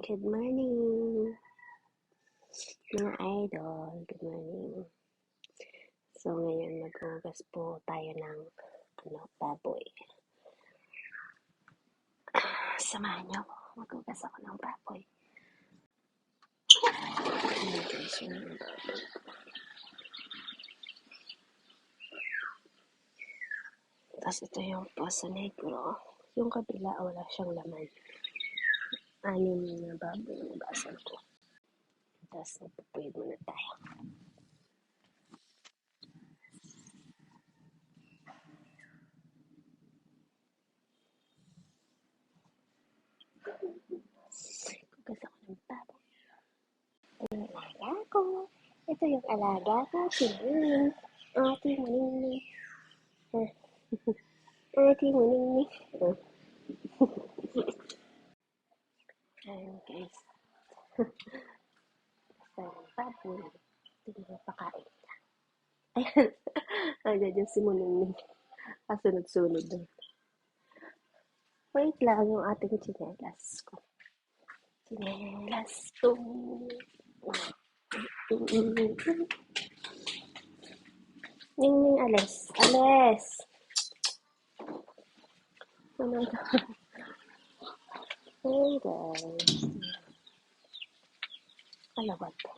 Good morning, mga idol. Good morning. So, ngayon maghugas po tayo ng baboy. Samahan niyo ako. Maghugas ako ng baboy. Maghugas ng baboy. Tapos ito yung Poso Negro. Yung kabila, wala siyang laman. 6 na baboy yung basal ko. Tapos nagpapuyod muna tayo. Hugas ako ng baboy. Ito yung alaga ko. Ito yung alaga ko. Si Muning. Ate Muning. Ate Muning. Ayan guys. Basta yung baboy. Hindi mo pakain. Ayan. Ayan yung si Muning. Kasunod-sunod doon. Wait lang yung ating chinelas ko. Chinelas ko. Ning, alis. Alis! Oh my God. Hey guys. Ano ba ito?